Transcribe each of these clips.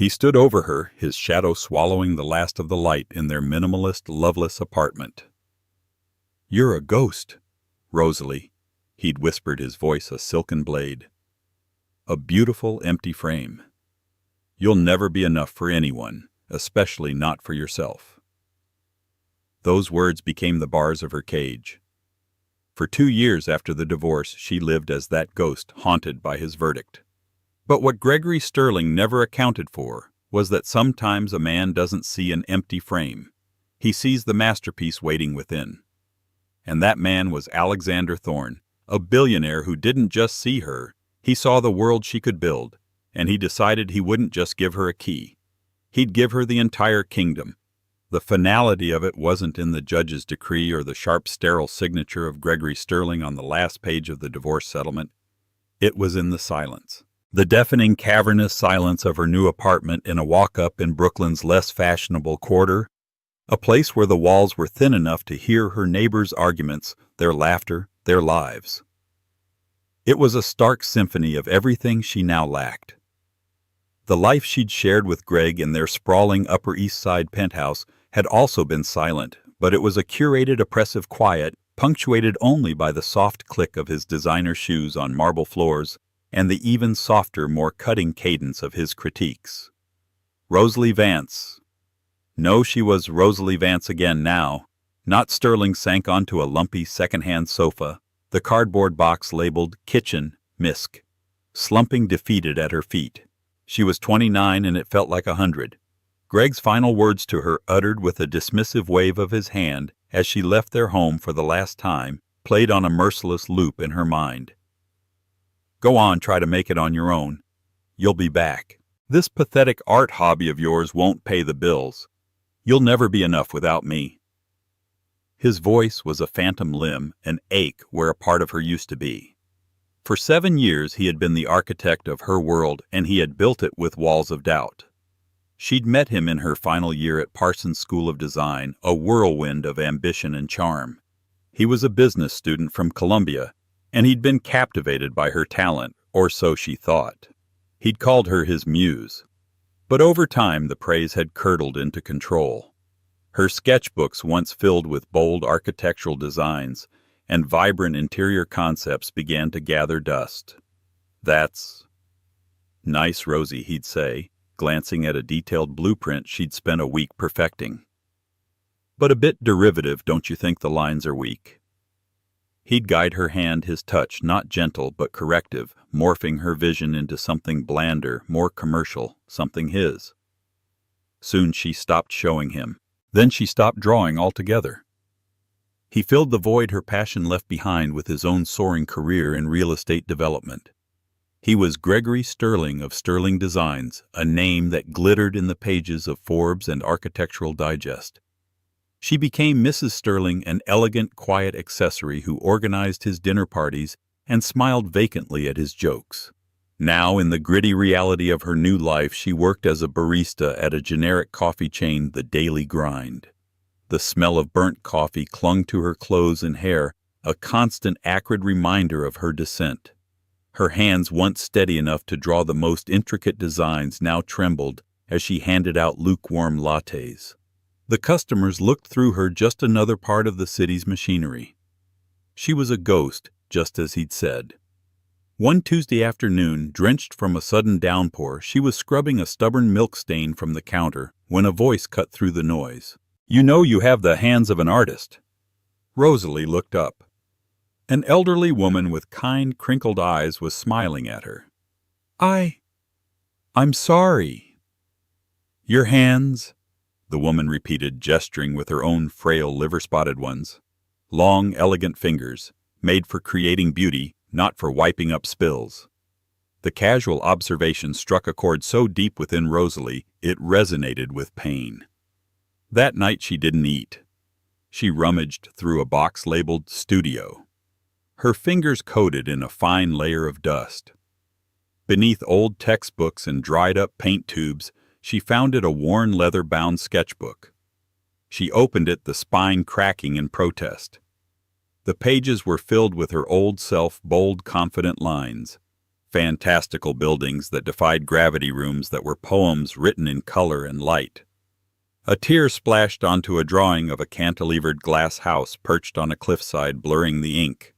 He stood over her, his shadow swallowing the last of the light in their minimalist, loveless apartment. "You're a ghost, Rosalie," he'd whispered, his voice a silken blade. "A beautiful, empty frame. You'll never be enough for anyone, especially not for yourself." Those words became the bars of her cage. For 2 years after the divorce, she lived as that ghost, haunted by his verdict. But what Gregory Sterling never accounted for was that sometimes a man doesn't see an empty frame. He sees the masterpiece waiting within. And that man was Alexander Thorne, a billionaire who didn't just see her, he saw the world she could build, and he decided he wouldn't just give her a key. He'd give her the entire kingdom. The finality of it wasn't in the judge's decree or the sharp, sterile signature of Gregory Sterling on the last page of the divorce settlement. It was in the silence. The deafening, cavernous silence of her new apartment in a walk-up in Brooklyn's less fashionable quarter, a place where the walls were thin enough to hear her neighbors' arguments, their laughter, their lives. It was a stark symphony of everything she now lacked. The life she'd shared with Greg in their sprawling Upper East Side penthouse had also been silent, but it was a curated, oppressive quiet, punctuated only by the soft click of his designer shoes on marble floors and the even softer, more cutting cadence of his critiques. Rosalie Vance. No, she was Rosalie Vance again now. Not Sterling sank onto a lumpy second-hand sofa, the cardboard box labeled Kitchen, Misk, slumping defeated at her feet. She was 29 and it felt like 100. Greg's final words to her, uttered with a dismissive wave of his hand as she left their home for the last time, played on a merciless loop in her mind. "Go on, try to make it on your own. You'll be back. This pathetic art hobby of yours won't pay the bills. You'll never be enough without me." His voice was a phantom limb, an ache where a part of her used to be. For 7 years he had been the architect of her world, and he had built it with walls of doubt. She'd met him in her final year at Parsons School of Design, a whirlwind of ambition and charm. He was a business student from Columbia, and he'd been captivated by her talent, or so she thought. He'd called her his muse. But over time the praise had curdled into control. Her sketchbooks, once filled with bold architectural designs and vibrant interior concepts, began to gather dust. "That's nice, Rosie," he'd say, glancing at a detailed blueprint she'd spent a week perfecting. "But a bit derivative, don't you think the lines are weak?" He'd guide her hand, his touch not gentle but corrective, morphing her vision into something blander, more commercial, something his. Soon she stopped showing him. Then she stopped drawing altogether. He filled the void her passion left behind with his own soaring career in real estate development. He was Gregory Sterling of Sterling Designs, a name that glittered in the pages of Forbes and Architectural Digest. She became Mrs. Sterling, an elegant, quiet accessory who organized his dinner parties and smiled vacantly at his jokes. Now, in the gritty reality of her new life, she worked as a barista at a generic coffee chain, The Daily Grind. The smell of burnt coffee clung to her clothes and hair, a constant acrid reminder of her descent. Her hands, once steady enough to draw the most intricate designs, now trembled as she handed out lukewarm lattes. The customers looked through her, just another part of the city's machinery. She was a ghost, just as he'd said. One Tuesday afternoon, drenched from a sudden downpour, she was scrubbing a stubborn milk stain from the counter when a voice cut through the noise. "You know you have the hands of an artist." Rosalie looked up. An elderly woman with kind, crinkled eyes was smiling at her. I'm sorry." "Your hands," the woman repeated, gesturing with her own frail, liver-spotted ones. Long, elegant fingers, made for creating beauty, not for wiping up spills. The casual observation struck a chord so deep within Rosalie, it resonated with pain. That night she didn't eat. She rummaged through a box labeled Studio. Her fingers coated in a fine layer of dust. Beneath old textbooks and dried-up paint tubes, she found a worn leather-bound sketchbook. She opened it, the spine cracking in protest. The pages were filled with her old self, bold, confident lines. fantastical buildings that defied gravity, rooms that were poems written in color and light. A tear splashed onto a drawing of a cantilevered glass house perched on a cliffside, blurring the ink.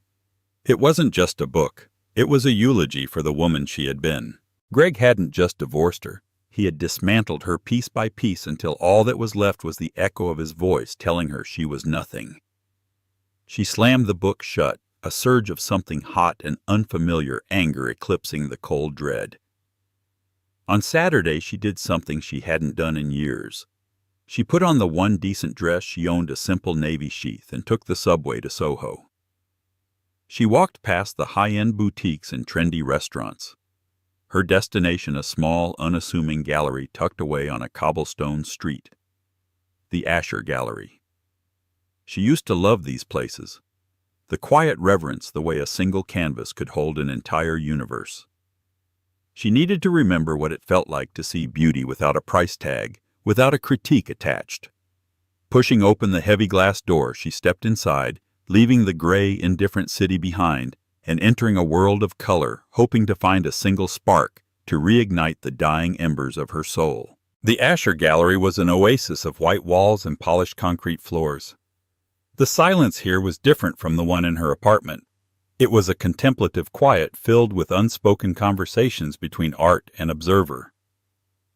It wasn't just a book. It was a eulogy for the woman she had been. Greg hadn't just divorced her. He had dismantled her piece by piece until all that was left was the echo of his voice telling her she was nothing. She slammed the book shut, a surge of something hot and unfamiliar anger eclipsing the cold dread. On Saturday, she did something she hadn't done in years. She put on the one decent dress she owned, a simple navy sheath, and took the subway to Soho. She walked past the high-end boutiques and trendy restaurants. Her destination, a small, unassuming gallery tucked away on a cobblestone street. The Asher Gallery. She used to love these places. The quiet reverence, the way a single canvas could hold an entire universe. She needed to remember what it felt like to see beauty without a price tag, without a critique attached. Pushing open the heavy glass door, she stepped inside, leaving the gray, indifferent city behind, and entering a world of color, hoping to find a single spark to reignite the dying embers of her soul. The Asher Gallery was an oasis of white walls and polished concrete floors. The silence here was different from the one in her apartment. It was a contemplative quiet filled with unspoken conversations between art and observer.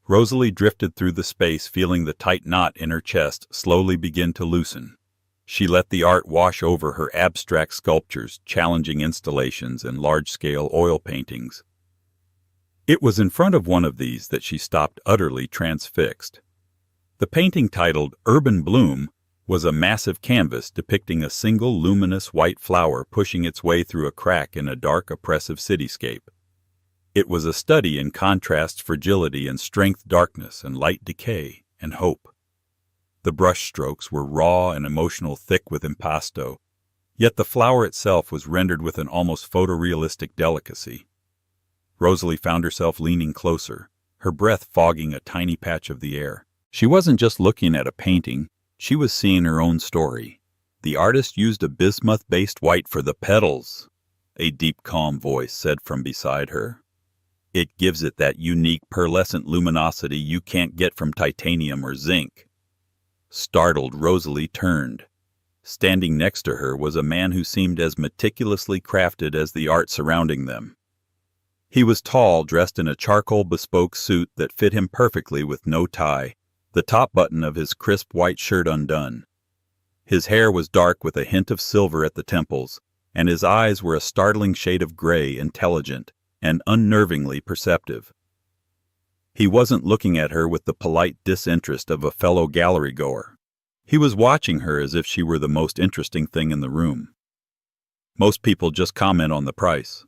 Rosalie drifted through the space, feeling the tight knot in her chest slowly begin to loosen. She let the art wash over her, abstract sculptures, challenging installations, and large-scale oil paintings. It was in front of one of these that she stopped, utterly transfixed. The painting, titled Urban Bloom, was a massive canvas depicting a single luminous white flower pushing its way through a crack in a dark, oppressive cityscape. It was a study in contrasts, fragility and strength, darkness and light, decay and hope. The brush strokes were raw and emotional, thick with impasto, yet the flower itself was rendered with an almost photorealistic delicacy. Rosalie found herself leaning closer, her breath fogging a tiny patch of the air. She wasn't just looking at a painting, she was seeing her own story. The artist used a bismuth-based white for the petals, a deep, calm voice said from beside her. It gives it that unique, pearlescent luminosity you can't get from titanium or zinc. Startled, Rosalie turned. Standing next to her was a man who seemed as meticulously crafted as the art surrounding them. He was tall, dressed in a charcoal bespoke suit that fit him perfectly with no tie, the top button of his crisp white shirt undone. His hair was dark with a hint of silver at the temples, and his eyes were a startling shade of gray, intelligent and unnervingly perceptive. He wasn't looking at her with the polite disinterest of a fellow gallery-goer. He was watching her as if she were the most interesting thing in the room. Most people just comment on the price.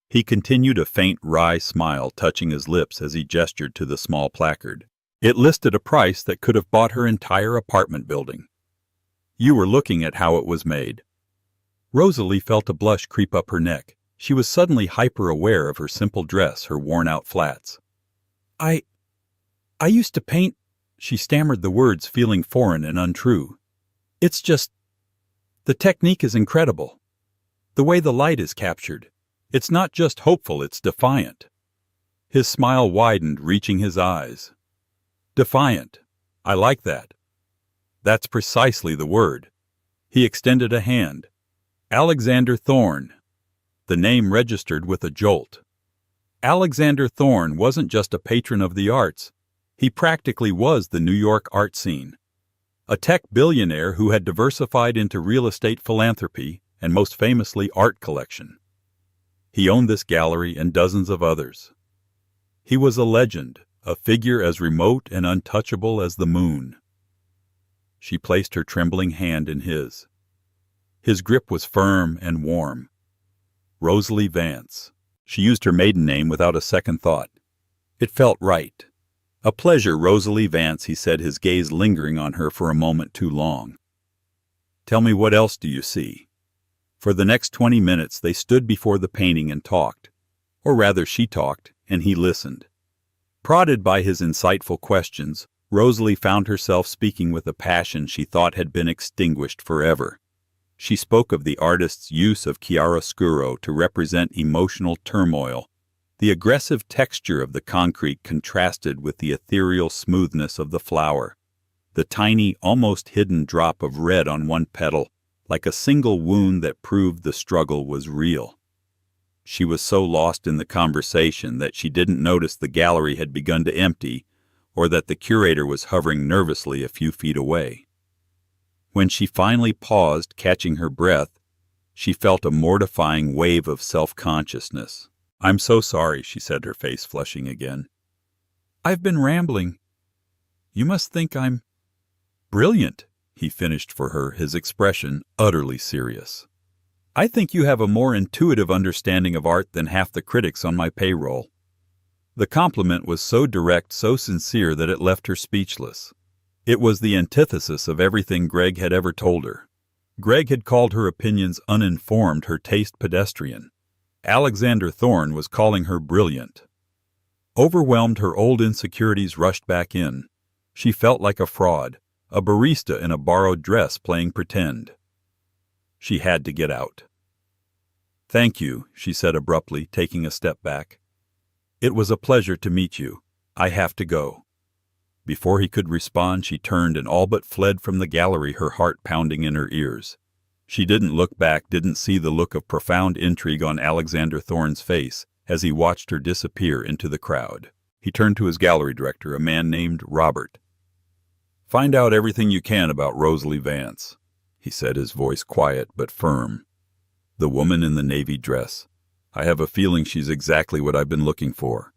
He continued, a faint, wry smile touching his lips as he gestured to the small placard. It listed a price that could have bought her entire apartment building. You were looking at how it was made. Rosalie felt a blush creep up her neck. She was suddenly hyper-aware of her simple dress, her worn-out flats. I used to paint, she stammered the words, feeling foreign and untrue. It's just, the technique is incredible. The way the light is captured. It's not just hopeful, it's defiant. His smile widened, reaching his eyes. Defiant. I like that. That's precisely the word. He extended a hand. Alexander Thorne. The name registered with a jolt. Alexander Thorne wasn't just a patron of the arts. He practically was the New York art scene. A tech billionaire who had diversified into real estate, philanthropy, and most famously art collection. He owned this gallery and dozens of others. He was a legend, a figure as remote and untouchable as the moon. She placed her trembling hand in his. His grip was firm and warm. Rosalie Vance. She used her maiden name without a second thought. It felt right. A pleasure, Rosalie Vance, he said, his gaze lingering on her for a moment too long. Tell me, what else do you see? For the next 20 minutes they stood before the painting and talked. Or rather, she talked, and he listened. Prodded by his insightful questions, Rosalie found herself speaking with a passion she thought had been extinguished forever. She spoke of the artist's use of chiaroscuro to represent emotional turmoil. The aggressive texture of the concrete contrasted with the ethereal smoothness of the flower. The tiny, almost hidden drop of red on one petal, like a single wound that proved the struggle was real. She was so lost in the conversation that she didn't notice the gallery had begun to empty, or that the curator was hovering nervously a few feet away. When she finally paused, catching her breath, she felt a mortifying wave of self-consciousness. "I'm so sorry," she said, her face flushing again. "I've been rambling. You must think I'm brilliant," he finished for her, his expression utterly serious. "I think you have a more intuitive understanding of art than half the critics on my payroll." The compliment was so direct, so sincere that it left her speechless. It was the antithesis of everything Greg had ever told her. Greg had called her opinions uninformed, her taste pedestrian. Alexander Thorne was calling her brilliant. Overwhelmed, her old insecurities rushed back in. She felt like a fraud, a barista in a borrowed dress playing pretend. She had to get out. "Thank you," she said abruptly, taking a step back. "It was a pleasure to meet you. I have to go." Before he could respond, she turned and all but fled from the gallery, her heart pounding in her ears. She didn't look back, didn't see the look of profound intrigue on Alexander Thorne's face as he watched her disappear into the crowd. He turned to his gallery director, a man named Robert. "Find out everything you can about Rosalie Vance," he said, his voice quiet but firm. "The woman in the navy dress. I have a feeling she's exactly what I've been looking for."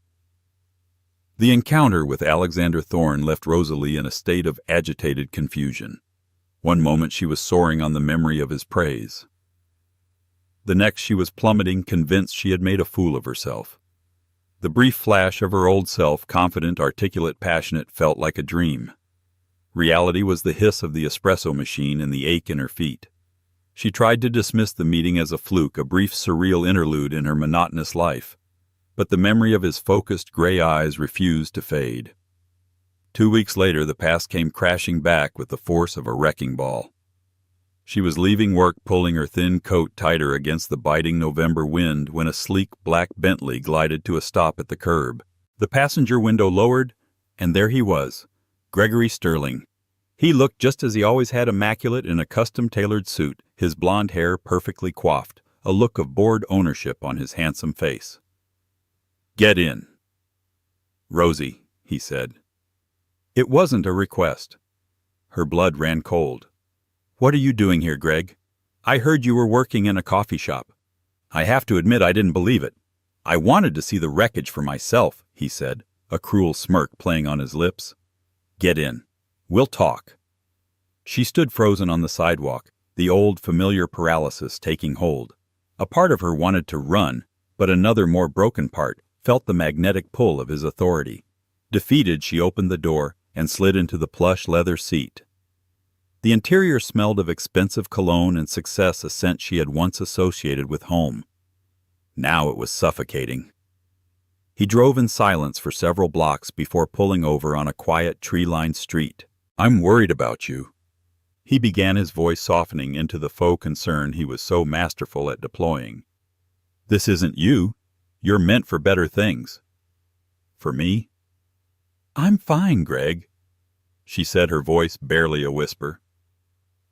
The encounter with Alexander Thorne left Rosalie in a state of agitated confusion. One moment she was soaring on the memory of his praise. The next she was plummeting, convinced she had made a fool of herself. The brief flash of her old self, confident, articulate, passionate, felt like a dream. Reality was the hiss of the espresso machine and the ache in her feet. She tried to dismiss the meeting as a fluke, a brief surreal interlude in her monotonous life. But the memory of his focused gray eyes refused to fade. 2 weeks later, the past came crashing back with the force of a wrecking ball. She was leaving work, pulling her thin coat tighter against the biting November wind, when a sleek black Bentley glided to a stop at the curb. The passenger window lowered, and there he was, Gregory Sterling. He looked just as he always had, immaculate in a custom-tailored suit, his blonde hair perfectly coiffed, a look of bored ownership on his handsome face. "Get in." "Rosie," he said. It wasn't a request. Her blood ran cold. "What are you doing here, Greg? I heard you were working in a coffee shop." "I have to admit I didn't believe it. I wanted to see the wreckage for myself," he said, a cruel smirk playing on his lips. "Get in. We'll talk." She stood frozen on the sidewalk, the old familiar paralysis taking hold. A part of her wanted to run, but another, more broken part, felt the magnetic pull of his authority. Defeated, she opened the door and slid into the plush leather seat. The interior smelled of expensive cologne and success, a scent she had once associated with home. Now it was suffocating. He drove in silence for several blocks before pulling over on a quiet, tree-lined street. "I'm worried about you." He began, his voice softening into the faux concern he was so masterful at deploying. "This isn't you. You're meant for better things." "For me?" "I'm fine, Greg," she said, her voice barely a whisper.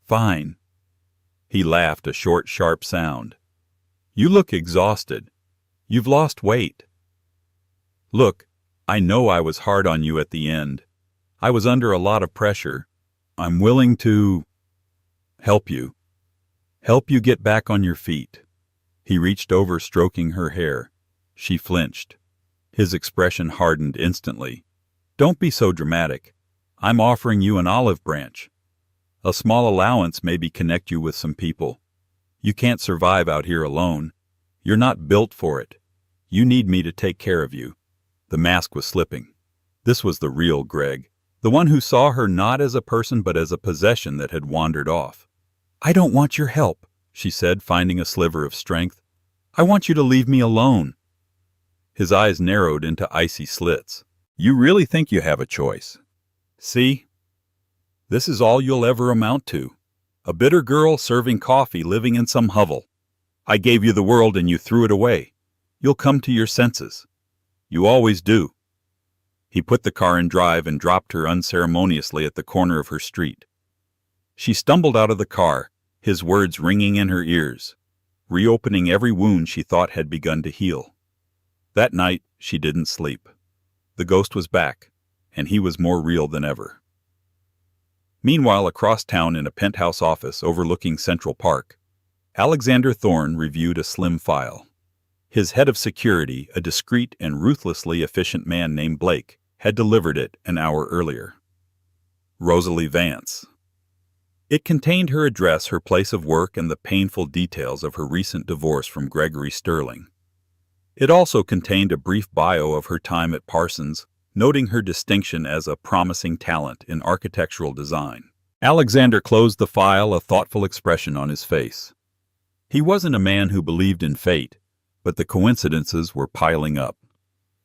"Fine." He laughed, a short, sharp sound. "You look exhausted. You've lost weight." "Look, I know I was hard on you at the end. I was under a lot of pressure. I'm willing to help you. Help you get back on your feet." He reached over, stroking her hair. She flinched. His expression hardened instantly. "Don't be so dramatic. I'm offering you an olive branch. A small allowance maybe connect you with some people. You can't survive out here alone. You're not built for it. You need me to take care of you." The mask was slipping. This was the real Greg, the one who saw her not as a person but as a possession that had wandered off. "I don't want your help," she said, finding a sliver of strength. "I want you to leave me alone." His eyes narrowed into icy slits. "You really think you have a choice? See? This is all you'll ever amount to. A bitter girl serving coffee living in some hovel. I gave you the world and you threw it away. You'll come to your senses. You always do. He put the car in drive and dropped her unceremoniously at the corner of her street. She stumbled out of the car, his words ringing in her ears, reopening every wound she thought had begun to heal. That night, she didn't sleep. The ghost was back, and he was more real than ever. Meanwhile, across town in a penthouse office overlooking Central Park, Alexander Thorne reviewed a slim file. His head of security, a discreet and ruthlessly efficient man named Blake, had delivered it an hour earlier. Rosalie Vance. It contained her address, her place of work, and the painful details of her recent divorce from Gregory Sterling. It also contained a brief bio of her time at Parsons, noting her distinction as a promising talent in architectural design. Alexander closed the file, a thoughtful expression on his face. He wasn't a man who believed in fate, but the coincidences were piling up.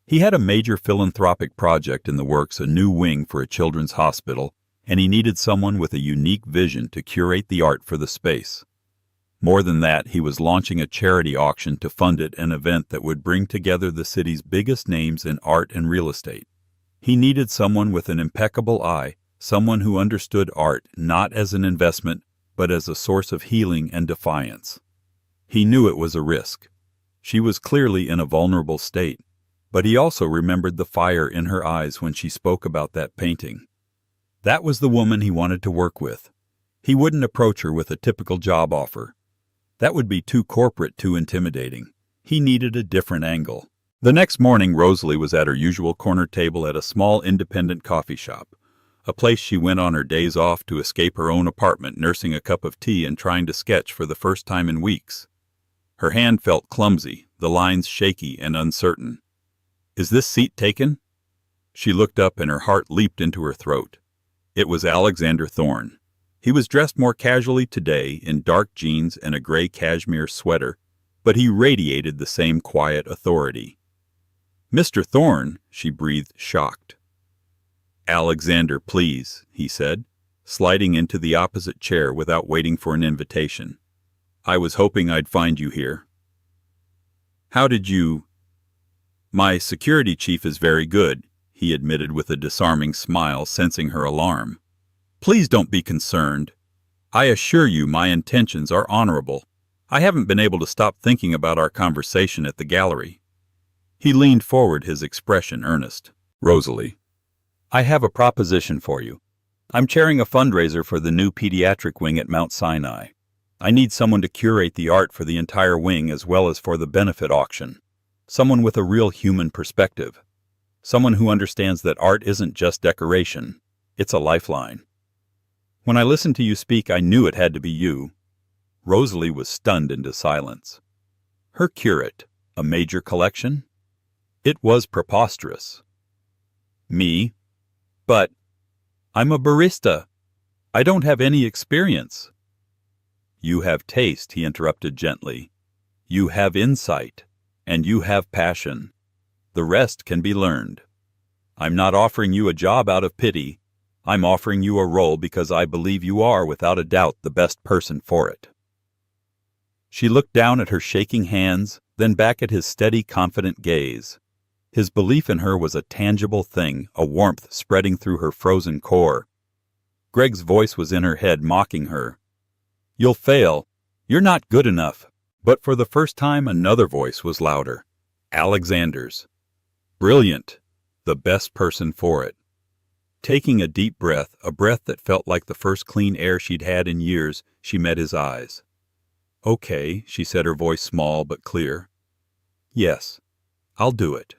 He had a major philanthropic project in the works, a new wing for a children's hospital, and he needed someone with a unique vision to curate the art for the space. More than that, he was launching a charity auction to fund it, an event that would bring together the city's biggest names in art and real estate. He needed someone with an impeccable eye, someone who understood art not as an investment, but as a source of healing and defiance. He knew it was a risk. She was clearly in a vulnerable state, but he also remembered the fire in her eyes when she spoke about that painting. That was the woman he wanted to work with. He wouldn't approach her with a typical job offer. That would be too corporate, too intimidating. He needed a different angle. The next morning, Rosalie was at her usual corner table at a small independent coffee shop, a place she went on her days off to escape her own apartment, nursing a cup of tea and trying to sketch for the first time in weeks. Her hand felt clumsy, the lines shaky and uncertain. "Is this seat taken?" She looked up and her heart leaped into her throat. It was Alexander Thorne. He was dressed more casually today in dark jeans and a gray cashmere sweater, but he radiated the same quiet authority. "Mr. Thorne," she breathed, shocked. "Alexander, please," he said, sliding into the opposite chair without waiting for an invitation. "I was hoping I'd find you here." "How did you—" "My security chief is very good," he admitted with a disarming smile, sensing her alarm. "Please don't be concerned. I assure you my intentions are honorable. I haven't been able to stop thinking about our conversation at the gallery." He leaned forward, his expression earnest. "Rosalie, I have a proposition for you. I'm chairing a fundraiser for the new pediatric wing at Mount Sinai. I need someone to curate the art for the entire wing as well as for the benefit auction. Someone with a real human perspective. Someone who understands that art isn't just decoration. It's a lifeline. When I listened to you speak, I knew it had to be you." Rosalie was stunned into silence. Her curate, a major collection? It was preposterous. "Me? But I'm a barista. I don't have any experience." "You have taste," he interrupted gently. "You have insight, and you have passion. The rest can be learned. I'm not offering you a job out of pity. I'm offering you a role because I believe you are, without a doubt, the best person for it." She looked down at her shaking hands, then back at his steady, confident gaze. His belief in her was a tangible thing, a warmth spreading through her frozen core. Greg's voice was in her head, mocking her. "You'll fail. You're not good enough." But for the first time, another voice was louder. Alexander's. "Brilliant. The best person for it." Taking a deep breath, a breath that felt like the first clean air she'd had in years, she met his eyes. "Okay," she said, her voice small but clear. "Yes, I'll do it."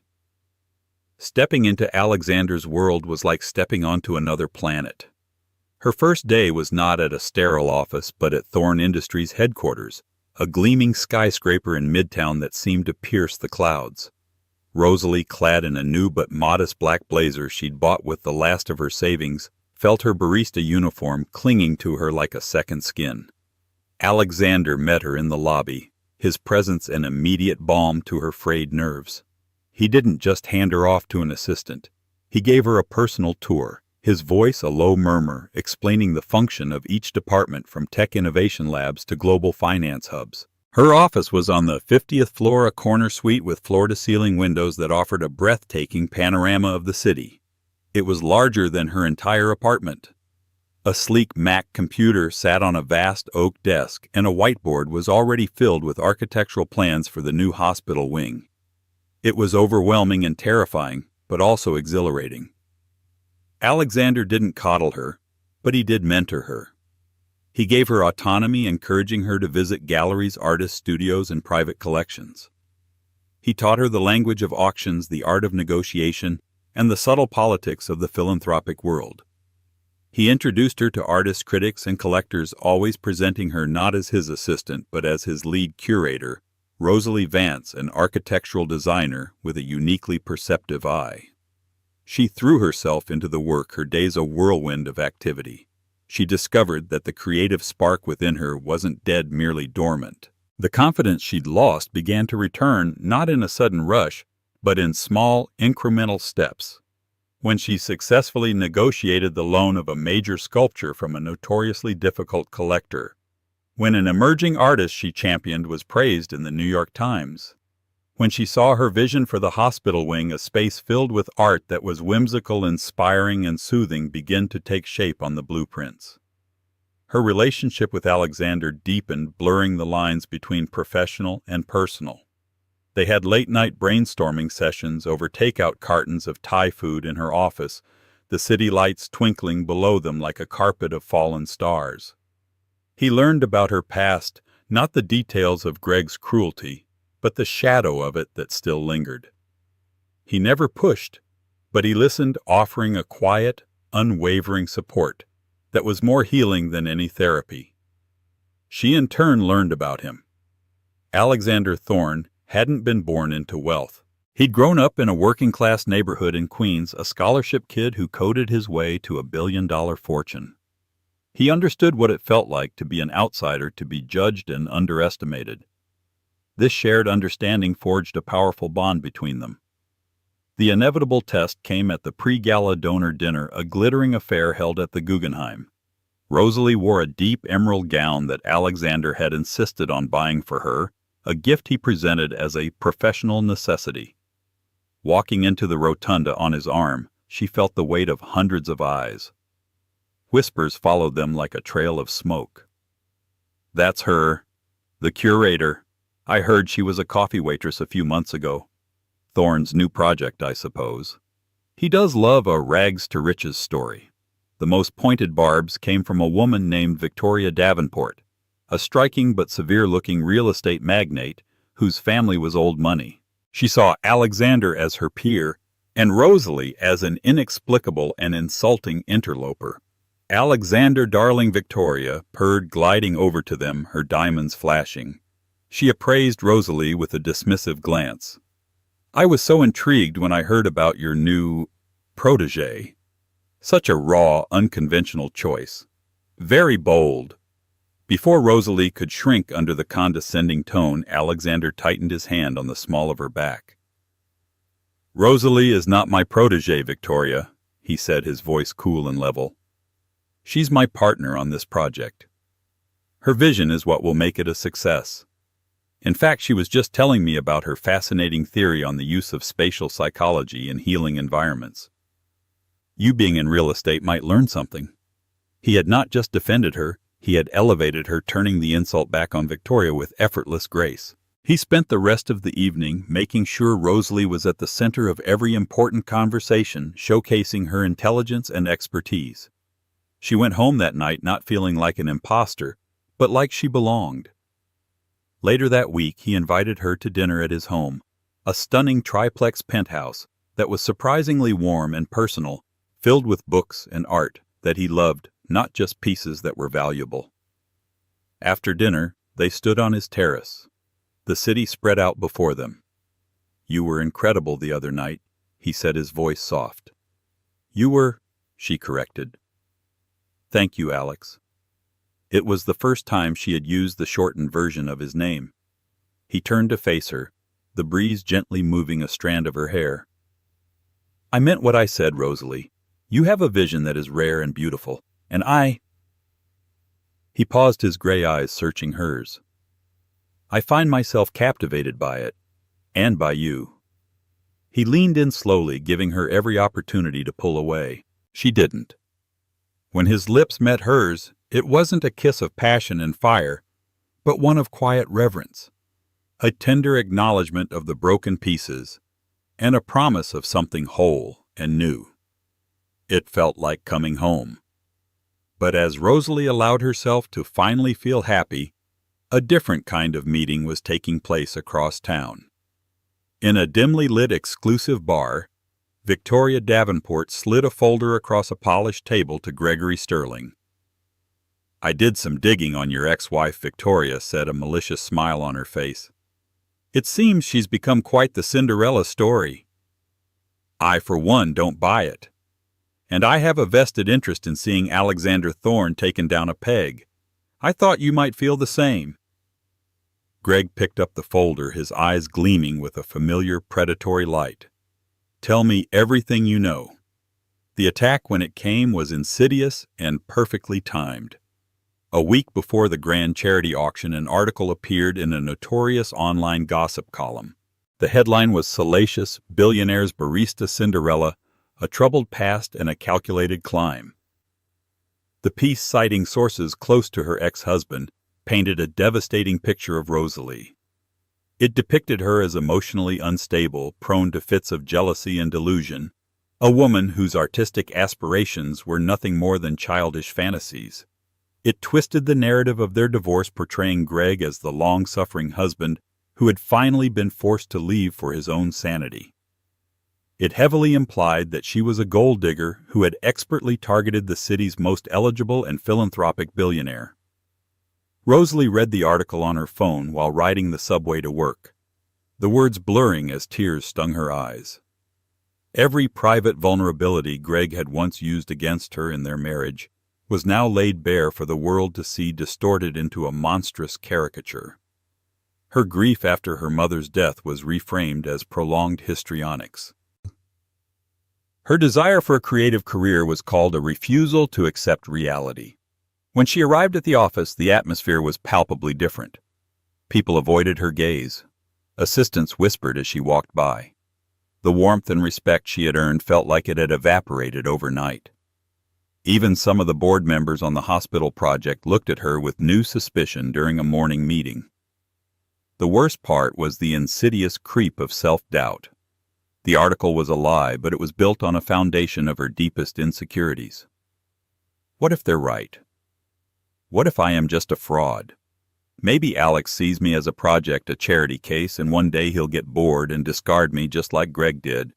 Stepping into Alexander's world was like stepping onto another planet. Her first day was not at a sterile office, but at Thorne Industries headquarters, a gleaming skyscraper in Midtown that seemed to pierce the clouds. Rosalie, clad in a new but modest black blazer she'd bought with the last of her savings, felt her barista uniform clinging to her like a second skin. Alexander met her in the lobby, his presence an immediate balm to her frayed nerves. He didn't just hand her off to an assistant. He gave her a personal tour, his voice a low murmur explaining the function of each department from tech innovation labs to global finance hubs. Her office was on the 50th floor, a corner suite with floor-to-ceiling windows that offered a breathtaking panorama of the city. It was larger than her entire apartment. A sleek Mac computer sat on a vast oak desk, and a whiteboard was already filled with architectural plans for the new hospital wing. It was overwhelming and terrifying, but also exhilarating. Alexander didn't coddle her, but he did mentor her. He gave her autonomy, encouraging her to visit galleries, artists, studios, and private collections. He taught her the language of auctions, the art of negotiation, and the subtle politics of the philanthropic world. He introduced her to artists, critics, and collectors, always presenting her not as his assistant but as his lead curator, Rosalie Vance, an architectural designer with a uniquely perceptive eye. She threw herself into the work, her days a whirlwind of activity. She discovered that the creative spark within her wasn't dead, merely dormant. The confidence she'd lost began to return, not in a sudden rush, but in small, incremental steps. When she successfully negotiated the loan of a major sculpture from a notoriously difficult collector. When an emerging artist she championed was praised in the New York Times. When she saw her vision for the hospital wing, a space filled with art that was whimsical, inspiring, and soothing, begin to take shape on the blueprints. Her relationship with Alexander deepened, blurring the lines between professional and personal. They had late-night brainstorming sessions over takeout cartons of Thai food in her office, the city lights twinkling below them like a carpet of fallen stars. He learned about her past, not the details of Greg's cruelty, but the shadow of it that still lingered. He never pushed, but he listened, offering a quiet, unwavering support that was more healing than any therapy. She in turn learned about him. Alexander Thorne hadn't been born into wealth. He'd grown up in a working-class neighborhood in Queens, a scholarship kid who coded his way to a billion-dollar fortune. He understood what it felt like to be an outsider, to be judged and underestimated. This shared understanding forged a powerful bond between them. The inevitable test came at the pre-gala donor dinner, a glittering affair held at the Guggenheim. Rosalie wore a deep emerald gown that Alexander had insisted on buying for her, a gift he presented as a professional necessity. Walking into the rotunda on his arm, she felt the weight of hundreds of eyes. Whispers followed them like a trail of smoke. "That's her. The curator. I heard she was a coffee waitress a few months ago. Thorne's new project, I suppose. He does love a rags-to-riches story." The most pointed barbs came from a woman named Victoria Davenport, a striking but severe-looking real estate magnate whose family was old money. She saw Alexander as her peer and Rosalie as an inexplicable and insulting interloper. "Alexander, darling," Victoria purred, gliding over to them, her diamonds flashing. She appraised Rosalie with a dismissive glance. "I was so intrigued when I heard about your new protégé. Such a raw, unconventional choice. Very bold." Before Rosalie could shrink under the condescending tone, Alexander tightened his hand on the small of her back. "Rosalie is not my protégé, Victoria," he said, his voice cool and level. "She's my partner on this project. Her vision is what will make it a success. In fact, she was just telling me about her fascinating theory on the use of spatial psychology in healing environments. You being in real estate might learn something." He had not just defended her, he had elevated her, turning the insult back on Victoria with effortless grace. He spent the rest of the evening making sure Rosalie was at the center of every important conversation, showcasing her intelligence and expertise. She went home that night not feeling like an imposter, but like she belonged. Later that week, he invited her to dinner at his home, a stunning triplex penthouse that was surprisingly warm and personal, filled with books and art that he loved, not just pieces that were valuable. After dinner, they stood on his terrace. The city spread out before them. "You were incredible the other night," he said, his voice soft. "You were," she corrected. "Thank you, Alex." It was the first time she had used the shortened version of his name. He turned to face her, the breeze gently moving a strand of her hair. "I meant what I said, Rosalie. You have a vision that is rare and beautiful, and I—" He paused, his gray eyes searching hers. "I find myself captivated by it, and by you." He leaned in slowly, giving her every opportunity to pull away. She didn't. When his lips met hers, it wasn't a kiss of passion and fire, but one of quiet reverence, a tender acknowledgement of the broken pieces, and a promise of something whole and new. It felt like coming home. But as Rosalie allowed herself to finally feel happy, a different kind of meeting was taking place across town. In a dimly lit exclusive bar, Victoria Davenport slid a folder across a polished table to Gregory Sterling. "I did some digging on your ex-wife, Victoria," said, a malicious smile on her face. "It seems she's become quite the Cinderella story. I, for one, don't buy it. And I have a vested interest in seeing Alexander Thorne taken down a peg. I thought you might feel the same." Greg picked up the folder, his eyes gleaming with a familiar predatory light. "Tell me everything you know." The attack, when it came, was insidious and perfectly timed. A week before the grand charity auction, an article appeared in a notorious online gossip column. The headline was salacious: "Billionaire's Barista Cinderella, a troubled past and a calculated climb." The piece, citing sources close to her ex-husband, painted a devastating picture of Rosalie. It depicted her as emotionally unstable, prone to fits of jealousy and delusion, a woman whose artistic aspirations were nothing more than childish fantasies. It twisted the narrative of their divorce, portraying Greg as the long-suffering husband who had finally been forced to leave for his own sanity. It heavily implied that she was a gold digger who had expertly targeted the city's most eligible and philanthropic billionaire. Rosalie read the article on her phone while riding the subway to work, the words blurring as tears stung her eyes. Every private vulnerability Greg had once used against her in their marriage was now laid bare for the world to see, distorted into a monstrous caricature. Her grief after her mother's death was reframed as prolonged histrionics. Her desire for a creative career was called a refusal to accept reality. When she arrived at the office, the atmosphere was palpably different. People avoided her gaze. Assistants whispered as she walked by. The warmth and respect she had earned felt like it had evaporated overnight. Even some of the board members on the hospital project looked at her with new suspicion during a morning meeting. The worst part was the insidious creep of self-doubt. The article was a lie, but it was built on a foundation of her deepest insecurities. What if they're right? What if I am just a fraud? Maybe Alex sees me as a project, a charity case, and one day he'll get bored and discard me just like Greg did.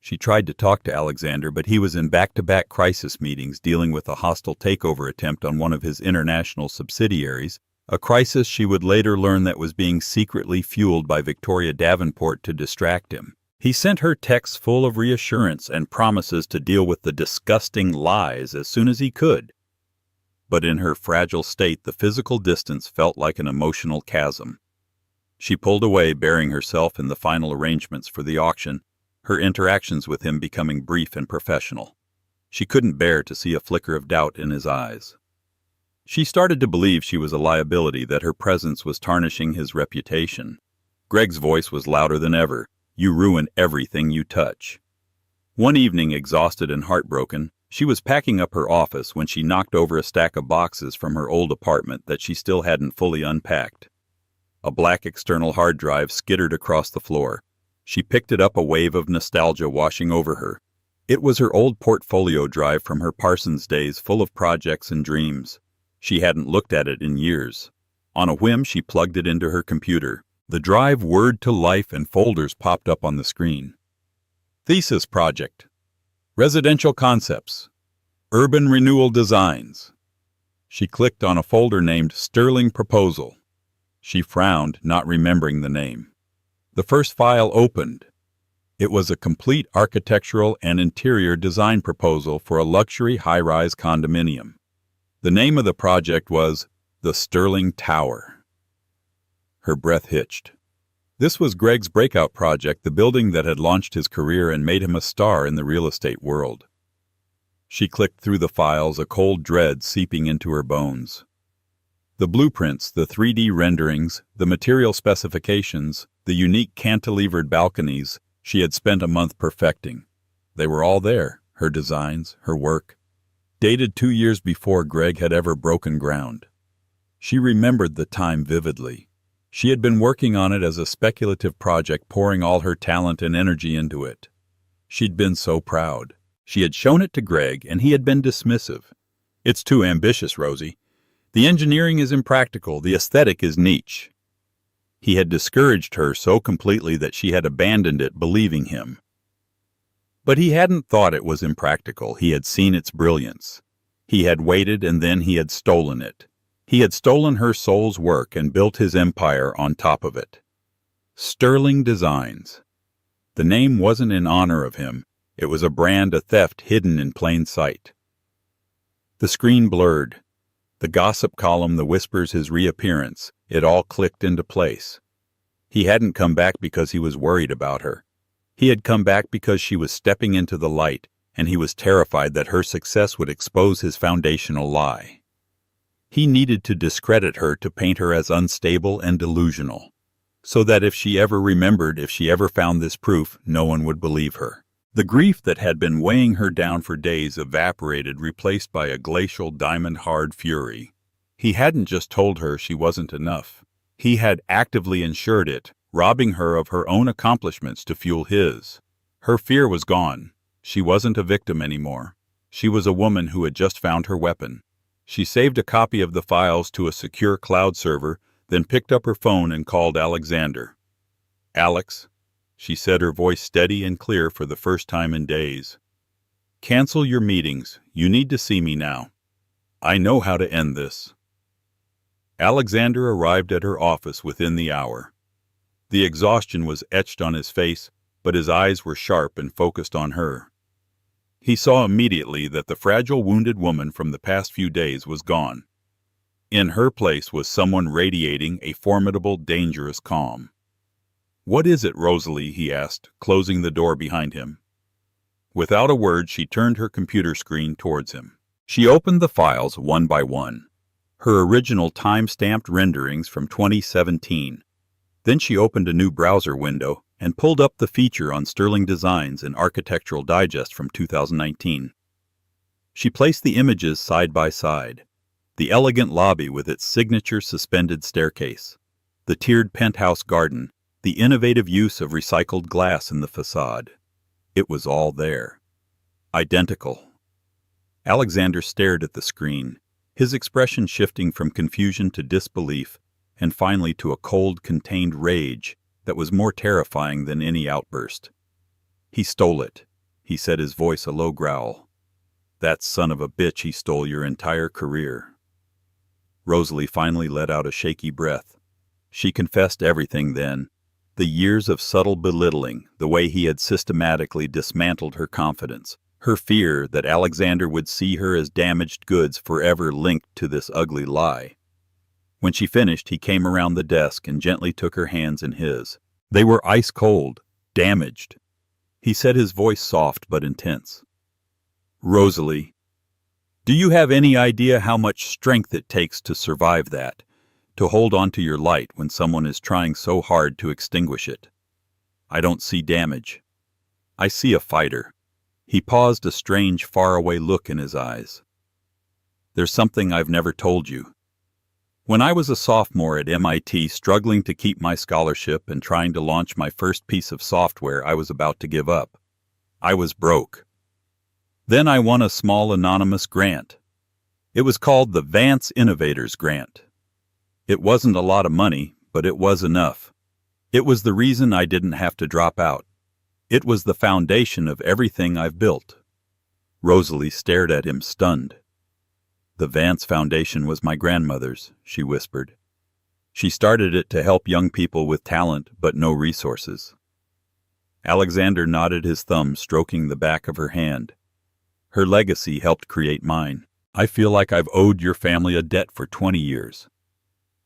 She tried to talk to Alexander, but he was in back-to-back crisis meetings dealing with a hostile takeover attempt on one of his international subsidiaries, a crisis she would later learn that was being secretly fueled by Victoria Davenport to distract him. He sent her texts full of reassurance and promises to deal with the disgusting lies as soon as he could. But in her fragile state, the physical distance felt like an emotional chasm. She pulled away, burying herself in the final arrangements for the auction, her interactions with him becoming brief and professional. She couldn't bear to see a flicker of doubt in his eyes. She started to believe she was a liability, that her presence was tarnishing his reputation. Greg's voice was louder than ever. "You ruin everything you touch." One evening, exhausted and heartbroken, she was packing up her office when she knocked over a stack of boxes from her old apartment that she still hadn't fully unpacked. A black external hard drive skittered across the floor. She picked it up, a wave of nostalgia washing over her. It was her old portfolio drive from her Parsons days, full of projects and dreams. She hadn't looked at it in years. On a whim, she plugged it into her computer. The drive whirred to life and folders popped up on the screen. Thesis project. Residential concepts. Urban renewal designs. She clicked on a folder named Sterling Proposal. She frowned, not remembering the name. The first file opened. It was a complete architectural and interior design proposal for a luxury high-rise condominium. The name of the project was the Sterling Tower. Her breath hitched. This was Greg's breakout project, the building that had launched his career and made him a star in the real estate world. She clicked through the files, a cold dread seeping into her bones. The blueprints, the 3D renderings, the material specifications, the unique cantilevered balconies she had spent a month perfecting. They were all there, her designs, her work, dated 2 years before Greg had ever broken ground. She remembered the time vividly. She had been working on it as a speculative project, pouring all her talent and energy into it. She'd been so proud. She had shown it to Greg, and he had been dismissive. "It's too ambitious, Rosie. The engineering is impractical, the aesthetic is niche." He had discouraged her so completely that she had abandoned it, believing him. But he hadn't thought it was impractical. He had seen its brilliance. He had waited, and then he had stolen it. He had stolen her soul's work and built his empire on top of it. Sterling Designs. The name wasn't in honor of him. It was a brand, a theft hidden in plain sight. The screen blurred. The gossip column, the whispers, his reappearance, it all clicked into place. He hadn't come back because he was worried about her. He had come back because she was stepping into the light, and he was terrified that her success would expose his foundational lie. He needed to discredit her, to paint her as unstable and delusional, so that if she ever remembered, if she ever found this proof, no one would believe her. The grief that had been weighing her down for days evaporated, replaced by a glacial, diamond-hard fury. He hadn't just told her she wasn't enough. He had actively ensured it, robbing her of her own accomplishments to fuel his. Her fear was gone. She wasn't a victim anymore. She was a woman who had just found her weapon. She saved a copy of the files to a secure cloud server, then picked up her phone and called Alexander. "Alex," she said, her voice steady and clear for the first time in days. "Cancel your meetings. You need to see me now. I know how to end this." Alexander arrived at her office within the hour. The exhaustion was etched on his face, but his eyes were sharp and focused on her. He saw immediately that the fragile, wounded woman from the past few days was gone. In her place was someone radiating a formidable, dangerous calm. "What is it, Rosalie?" he asked, closing the door behind him. Without a word, she turned her computer screen towards him. She opened the files one by one, her original time-stamped renderings from 2017. Then she opened a new browser window and pulled up the feature on Sterling Designs in Architectural Digest from 2019. She placed the images side by side. The elegant lobby with its signature suspended staircase, the tiered penthouse garden, the innovative use of recycled glass in the facade. It was all there. Identical. Alexander stared at the screen, his expression shifting from confusion to disbelief, and finally to a cold, contained rage that was more terrifying than any outburst. "He stole it," he said, his voice a low growl. "That son of a bitch, he stole your entire career." Rosalie finally let out a shaky breath. She confessed everything then. The years of subtle belittling, the way he had systematically dismantled her confidence, her fear that Alexander would see her as damaged goods forever linked to this ugly lie. When she finished, he came around the desk and gently took her hands in his. They were ice cold, damaged. He said, his voice soft but intense. "Rosalie, do you have any idea how much strength it takes to survive that, to hold on to your light when someone is trying so hard to extinguish it? I don't see damage. I see a fighter." He paused, a strange, faraway look in his eyes. "There's something I've never told you. When I was a sophomore at MIT, struggling to keep my scholarship and trying to launch my first piece of software I was about to give up, I was broke. Then I won a small anonymous grant. It was called the Vance Innovators Grant. It wasn't a lot of money, but it was enough. It was the reason I didn't have to drop out. It was the foundation of everything I've built." Rosalie stared at him, stunned. "The Vance Foundation was my grandmother's," she whispered. "She started it to help young people with talent but no resources." Alexander nodded, his thumb stroking the back of her hand. "Her legacy helped create mine. I feel like I've owed your family a debt for 20 years.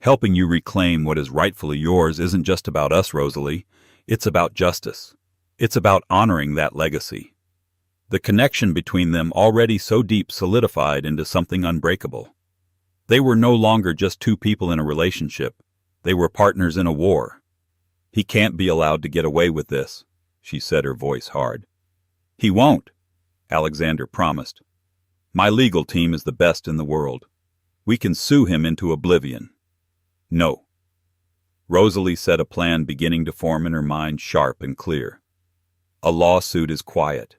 Helping you reclaim what is rightfully yours isn't just about us, Rosalie. It's about justice. It's about honoring that legacy." The connection between them, already so deep, solidified into something unbreakable. They were no longer just two people in a relationship. They were partners in a war. "He can't be allowed to get away with this," she said, her voice hard. "He won't," Alexander promised. "My legal team is the best in the world. We can sue him into oblivion." "No." Rosalie said, a plan beginning to form in her mind, sharp and clear. "A lawsuit is quiet.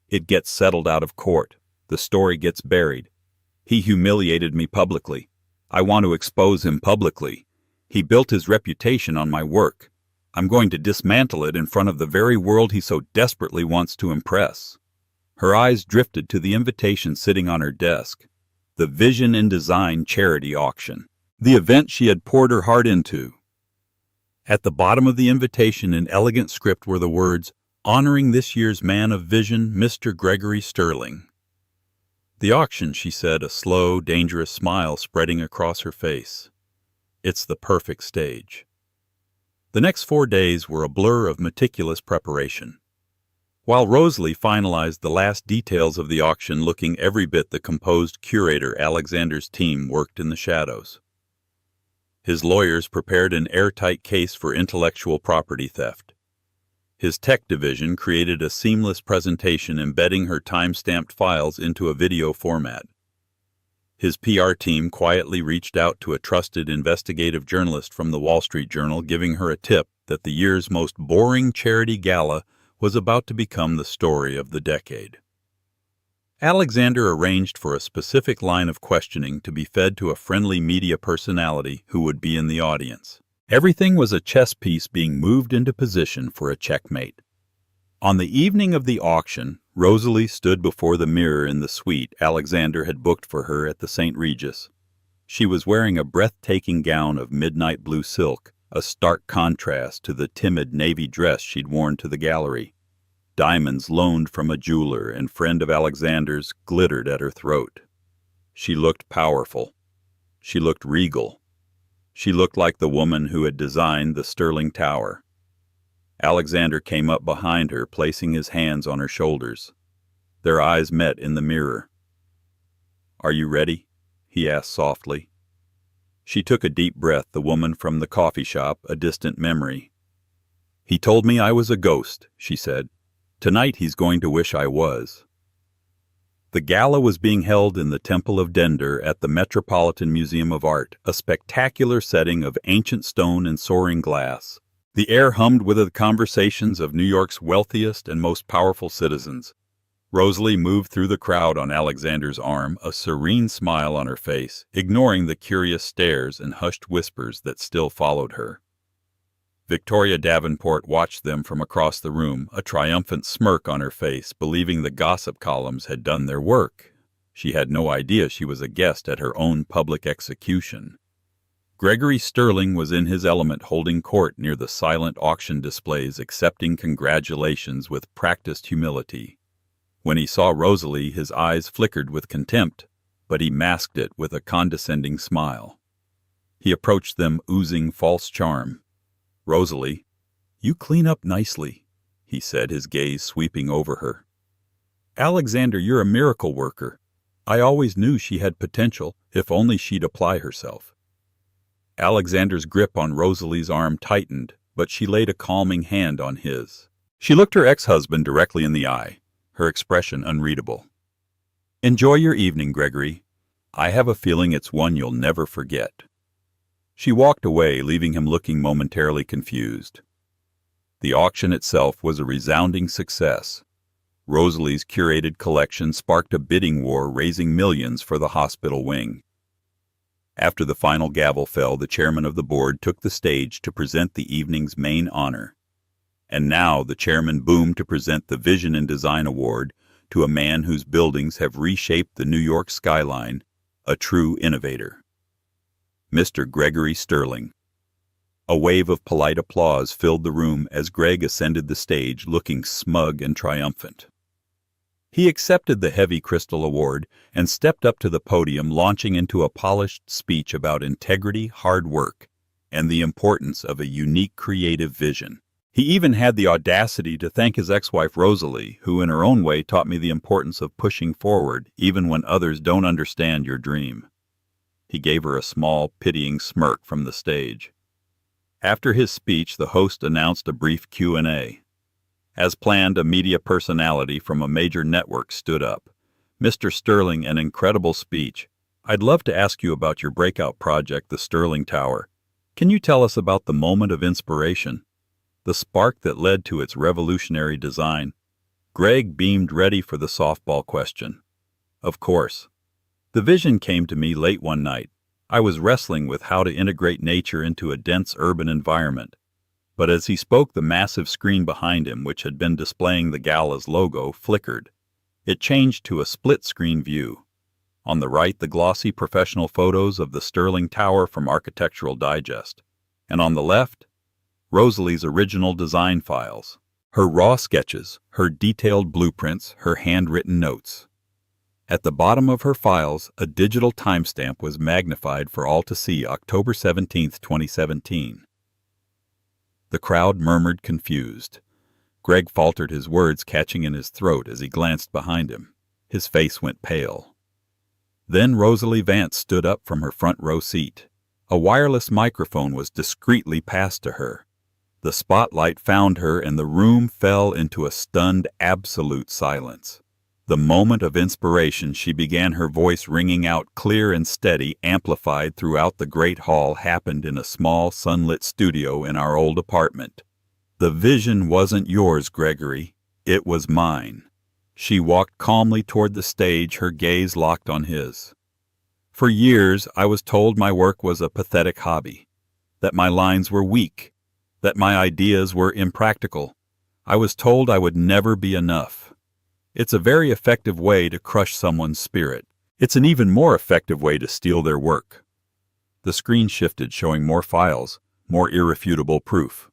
It gets settled out of court. The story gets buried. He humiliated me publicly. I want to expose him publicly. He built his reputation on my work. I'm going to dismantle it in front of the very world he so desperately wants to impress." Her eyes drifted to the invitation sitting on her desk. The Vision and Design charity auction. The event she had poured her heart into. At the bottom of the invitation in elegant script were the words, "Honoring this year's man of vision, Mr. Gregory Sterling." "The auction," she said, a slow, dangerous smile spreading across her face. "It's the perfect stage." The next 4 days were a blur of meticulous preparation. While Rosalie finalized the last details of the auction, looking every bit the composed curator, Alexander's team worked in the shadows. His lawyers prepared an airtight case for intellectual property theft. His tech division created a seamless presentation embedding her time-stamped files into a video format. His PR team quietly reached out to a trusted investigative journalist from the Wall Street Journal, giving her a tip that the year's most boring charity gala was about to become the story of the decade. Alexander arranged for a specific line of questioning to be fed to a friendly media personality who would be in the audience. Everything was a chess piece being moved into position for a checkmate. On the evening of the auction, Rosalie stood before the mirror in the suite Alexander had booked for her at the St. Regis. She was wearing a breathtaking gown of midnight blue silk, a stark contrast to the timid navy dress she'd worn to the gallery. Diamonds loaned from a jeweler and friend of Alexander's glittered at her throat. She looked powerful. She looked regal. She looked like the woman who had designed the Sterling Tower. Alexander came up behind her, placing his hands on her shoulders. Their eyes met in the mirror. "Are you ready?" he asked softly. She took a deep breath, the woman from the coffee shop, a distant memory. "He told me I was a ghost," she said. "Tonight he's going to wish I was." The gala was being held in the Temple of Dender at the Metropolitan Museum of Art, a spectacular setting of ancient stone and soaring glass. The air hummed with the conversations of New York's wealthiest and most powerful citizens. Rosalie moved through the crowd on Alexander's arm, a serene smile on her face, ignoring the curious stares and hushed whispers that still followed her. Victoria Davenport watched them from across the room, a triumphant smirk on her face, believing the gossip columns had done their work. She had no idea she was a guest at her own public execution. Gregory Sterling was in his element, holding court near the silent auction displays, accepting congratulations with practiced humility. When he saw Rosalie, his eyes flickered with contempt, but he masked it with a condescending smile. He approached them, oozing false charm. "Rosalie, you clean up nicely," he said, his gaze sweeping over her. "Alexander, you're a miracle worker. I always knew she had potential, if only she'd apply herself." Alexander's grip on Rosalie's arm tightened, but she laid a calming hand on his. She looked her ex-husband directly in the eye, her expression unreadable. "Enjoy your evening, Gregory. I have a feeling it's one you'll never forget." She walked away, leaving him looking momentarily confused. The auction itself was a resounding success. Rosalie's curated collection sparked a bidding war, raising millions for the hospital wing. After the final gavel fell, the chairman of the board took the stage to present the evening's main honor. And now the chairman boomed to present the Vision and Design Award to a man whose buildings have reshaped the New York skyline, a true innovator. Mr. Gregory Sterling. A wave of polite applause filled the room as Greg ascended the stage, looking smug and triumphant. He accepted the heavy crystal award and stepped up to the podium, launching into a polished speech about integrity, hard work, and the importance of a unique creative vision. He even had the audacity to thank his ex-wife Rosalie, who in her own way taught me the importance of pushing forward even when others don't understand your dream. He gave her a small, pitying smirk from the stage. After his speech, the host announced a brief Q&A. As planned, a media personality from a major network stood up. "Mr. Sterling, an incredible speech. I'd love to ask you about your breakout project, the Sterling Tower. Can you tell us about the moment of inspiration? The spark that led to its revolutionary design?" Greg beamed, ready for the softball question. "Of course. The vision came to me late one night. I was wrestling with how to integrate nature into a dense urban environment. But as he spoke, the massive screen behind him, which had been displaying the gala's logo, flickered. It changed to a split-screen view. On the right, the glossy professional photos of the Sterling Tower from Architectural Digest. And on the left, Rosalie's original design files. Her raw sketches, her detailed blueprints, her handwritten notes. At the bottom of her files, a digital timestamp was magnified for all to see, October 17, 2017. The crowd murmured, confused. Greg faltered, his words catching in his throat as he glanced behind him. His face went pale. Then Rosalie Vance stood up from her front row seat. A wireless microphone was discreetly passed to her. The spotlight found her, and the room fell into a stunned, absolute silence. The moment of inspiration, she began, her voice ringing out clear and steady, amplified throughout the great hall, happened in a small, sunlit studio in our old apartment. "The vision wasn't yours, Gregory. It was mine." She walked calmly toward the stage, her gaze locked on his. "For years, I was told my work was a pathetic hobby, that my lines were weak, that my ideas were impractical. I was told I would never be enough. It's a very effective way to crush someone's spirit. It's an even more effective way to steal their work." The screen shifted, showing more files, more irrefutable proof.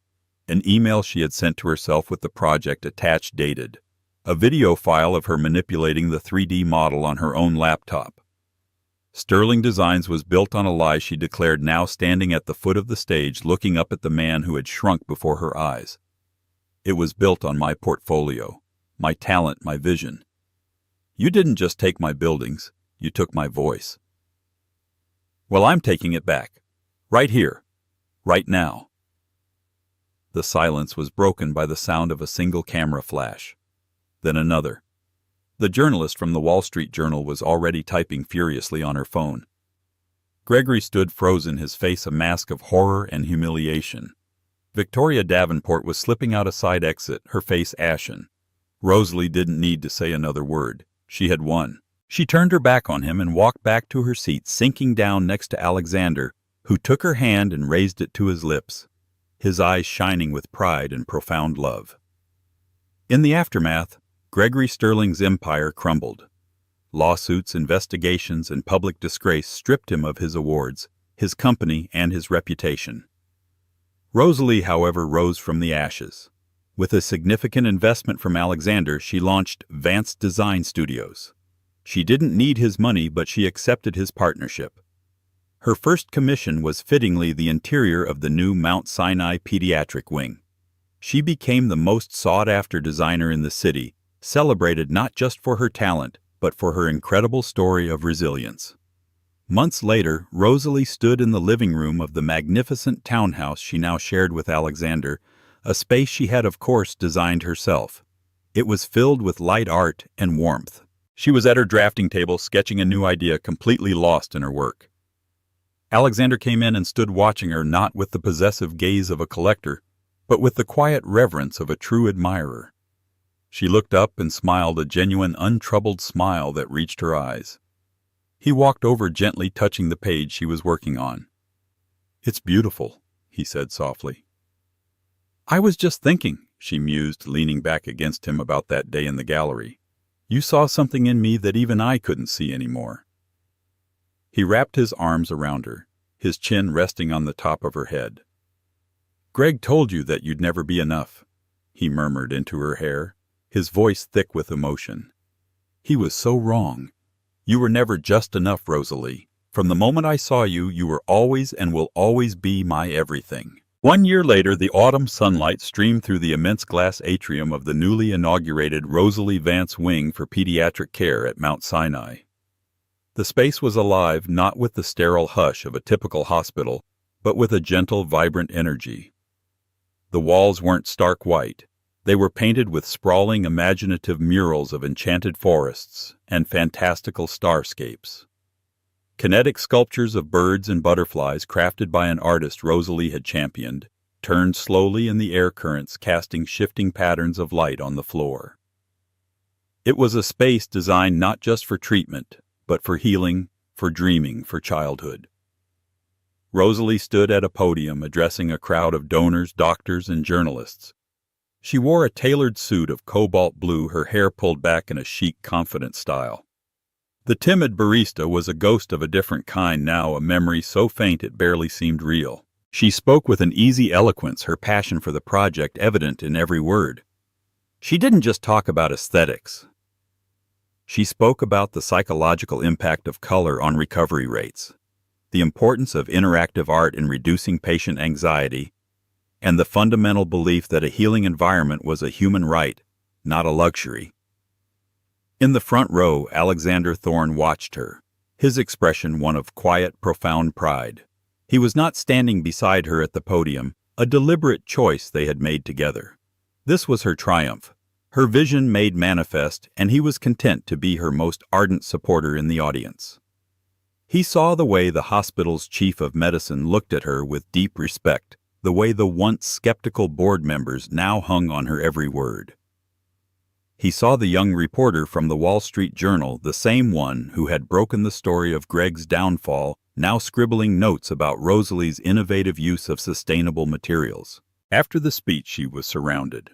An email she had sent to herself with the project attached, dated. A video file of her manipulating the 3D model on her own laptop. Sterling Designs was built on a lie, she declared, now standing at the foot of the stage, looking up at the man who had shrunk before her eyes. "It was built on my portfolio. My talent, my vision. You didn't just take my buildings, you took my voice. Well, I'm taking it back. Right here. Right now." The silence was broken by the sound of a single camera flash. Then another. The journalist from the Wall Street Journal was already typing furiously on her phone. Gregory stood frozen, his face a mask of horror and humiliation. Victoria Davenport was slipping out a side exit, her face ashen. Rosalie didn't need to say another word. She had won. She turned her back on him and walked back to her seat, sinking down next to Alexander, who took her hand and raised it to his lips, his eyes shining with pride and profound love. In the aftermath, Gregory Sterling's empire crumbled. Lawsuits, investigations, and public disgrace stripped him of his awards, his company, and his reputation. Rosalie, however, rose from the ashes. With a significant investment from Alexander, she launched Vance Design Studios. She didn't need his money, but she accepted his partnership. Her first commission was fittingly the interior of the new Mount Sinai Pediatric Wing. She became the most sought-after designer in the city, celebrated not just for her talent, but for her incredible story of resilience. Months later, Rosalie stood in the living room of the magnificent townhouse she now shared with Alexander, a space she had, of course, designed herself. It was filled with light art and warmth. She was at her drafting table, sketching a new idea, completely lost in her work. Alexander came in and stood watching her, not with the possessive gaze of a collector, but with the quiet reverence of a true admirer. She looked up and smiled, a genuine, untroubled smile that reached her eyes. He walked over, gently touching the page she was working on. "It's beautiful," he said softly. "I was just thinking," she mused, leaning back against him, "about that day in the gallery. You saw something in me that even I couldn't see anymore." He wrapped his arms around her, his chin resting on the top of her head. "Greg told you that you'd never be enough," he murmured into her hair, his voice thick with emotion. "He was so wrong. You were never just enough, Rosalie. From the moment I saw you, you were always and will always be my everything." 1 year later, the autumn sunlight streamed through the immense glass atrium of the newly inaugurated Rosalie Vance Wing for Pediatric Care at Mount Sinai. The space was alive not with the sterile hush of a typical hospital, but with a gentle, vibrant energy. The walls weren't stark white. They were painted with sprawling, imaginative murals of enchanted forests and fantastical starscapes. Kinetic sculptures of birds and butterflies crafted by an artist Rosalie had championed, turned slowly in the air currents, casting shifting patterns of light on the floor. It was a space designed not just for treatment, but for healing, for dreaming, for childhood. Rosalie stood at a podium addressing a crowd of donors, doctors, and journalists. She wore a tailored suit of cobalt blue, her hair pulled back in a chic, confident style. The timid barista was a ghost of a different kind now, a memory so faint it barely seemed real. She spoke with an easy eloquence, her passion for the project evident in every word. She didn't just talk about aesthetics. She spoke about the psychological impact of color on recovery rates, the importance of interactive art in reducing patient anxiety, and the fundamental belief that a healing environment was a human right, not a luxury. In the front row, Alexander Thorne watched her, his expression one of quiet, profound pride. He was not standing beside her at the podium, a deliberate choice they had made together. This was her triumph, her vision made manifest, and he was content to be her most ardent supporter in the audience. He saw the way the hospital's chief of medicine looked at her with deep respect, the way the once skeptical board members now hung on her every word. He saw the young reporter from the Wall Street Journal, the same one who had broken the story of Greg's downfall, now scribbling notes about Rosalie's innovative use of sustainable materials. After the speech, she was surrounded,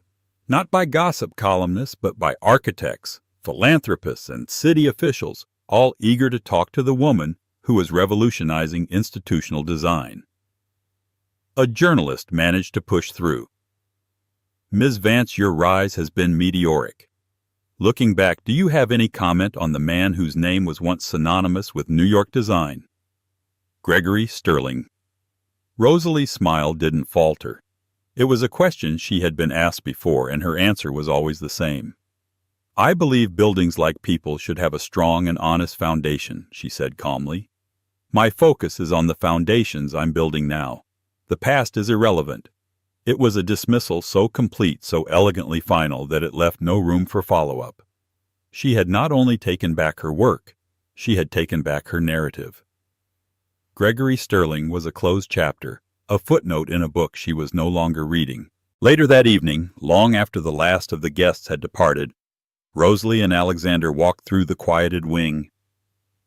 not by gossip columnists, but by architects, philanthropists, and city officials, all eager to talk to the woman who was revolutionizing institutional design. A journalist managed to push through. "Ms. Vance, your rise has been meteoric. Looking back, do you have any comment on the man whose name was once synonymous with New York design?" Gregory Sterling. Rosalie's smile didn't falter. It was a question she had been asked before, and her answer was always the same. "I believe buildings like people should have a strong and honest foundation," she said calmly. "My focus is on the foundations I'm building now. The past is irrelevant." It was a dismissal so complete, so elegantly final, that it left no room for follow-up. She had not only taken back her work, she had taken back her narrative. Gregory Sterling was a closed chapter, a footnote in a book she was no longer reading. Later that evening, long after the last of the guests had departed, Rosalie and Alexander walked through the quieted wing.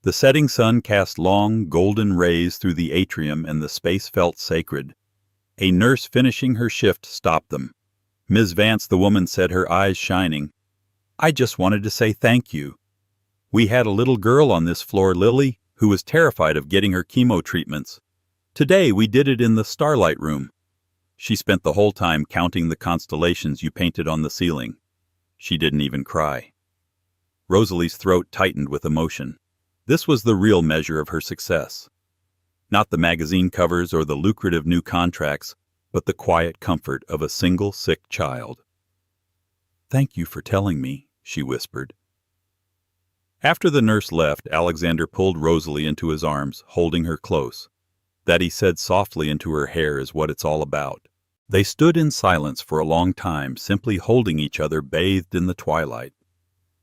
The setting sun cast long, golden rays through the atrium, and the space felt sacred. A nurse finishing her shift stopped them. "Ms. Vance," the woman said, her eyes shining, "I just wanted to say thank you. We had a little girl on this floor, Lily, who was terrified of getting her chemo treatments. Today we did it in the Starlight Room. She spent the whole time counting the constellations you painted on the ceiling. She didn't even cry." Rosalie's throat tightened with emotion. This was the real measure of her success. Not the magazine covers or the lucrative new contracts, but the quiet comfort of a single sick child. "Thank you for telling me," she whispered. After the nurse left, Alexander pulled Rosalie into his arms, holding her close. That he said softly into her hair is what it's all about. They stood in silence for a long time, simply holding each other, bathed in the twilight.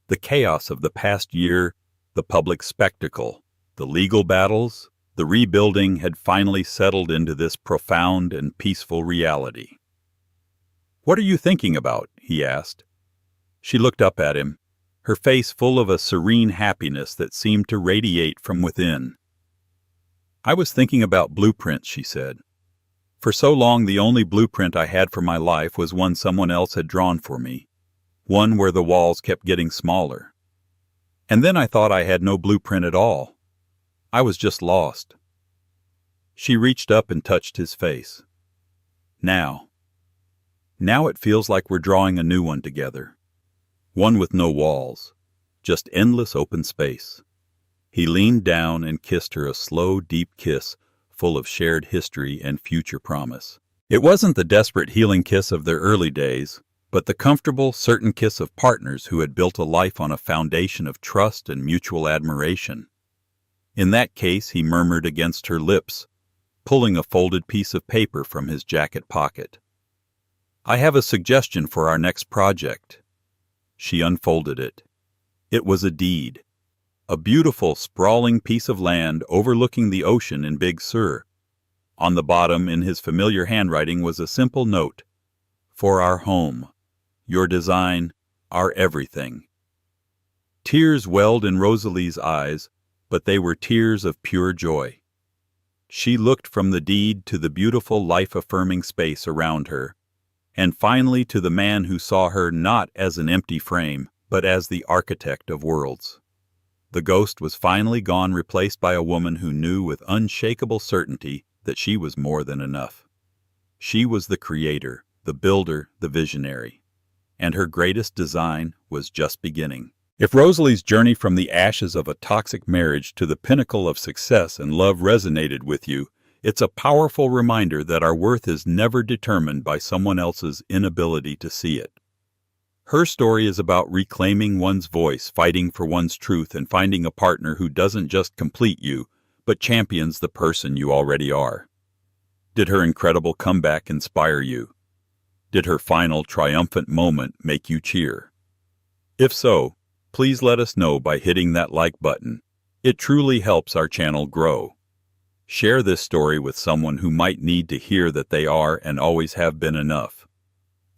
The chaos of the past year, the public spectacle, the legal battles, the rebuilding had finally settled into this profound and peaceful reality. "What are you thinking about?" he asked. She looked up at him, her face full of a serene happiness that seemed to radiate from within. "I was thinking about blueprints," she said. "For so long the only blueprint I had for my life was one someone else had drawn for me, one where the walls kept getting smaller. And then I thought I had no blueprint at all. I was just lost." She reached up and touched his face. Now it feels like we're drawing a new one together. One with no walls, just endless open space." He leaned down and kissed her, a slow, deep kiss full of shared history and future promise. It wasn't the desperate healing kiss of their early days, but the comfortable, certain kiss of partners who had built a life on a foundation of trust and mutual admiration. In that case, he murmured against her lips, pulling a folded piece of paper from his jacket pocket. "I have a suggestion for our next project." She unfolded it. It was a deed. A beautiful, sprawling piece of land overlooking the ocean in Big Sur. On the bottom, in his familiar handwriting, was a simple note: "For our home. Your design, our everything." Tears welled in Rosalie's eyes, but they were tears of pure joy. She looked from the deed to the beautiful, life-affirming space around her, and finally to the man who saw her not as an empty frame, but as the architect of worlds. The ghost was finally gone, replaced by a woman who knew with unshakable certainty that she was more than enough. She was the creator, the builder, the visionary, and her greatest design was just beginning. If Rosalie's journey from the ashes of a toxic marriage to the pinnacle of success and love resonated with you, it's a powerful reminder that our worth is never determined by someone else's inability to see it. Her story is about reclaiming one's voice, fighting for one's truth, and finding a partner who doesn't just complete you, but champions the person you already are. Did her incredible comeback inspire you? Did her final triumphant moment make you cheer? If so, please let us know by hitting that like button. It truly helps our channel grow. Share this story with someone who might need to hear that they are and always have been enough.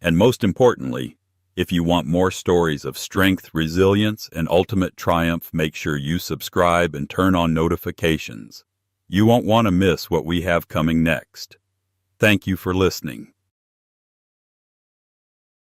And most importantly, if you want more stories of strength, resilience, and ultimate triumph, make sure you subscribe and turn on notifications. You won't want to miss what we have coming next. Thank you for listening.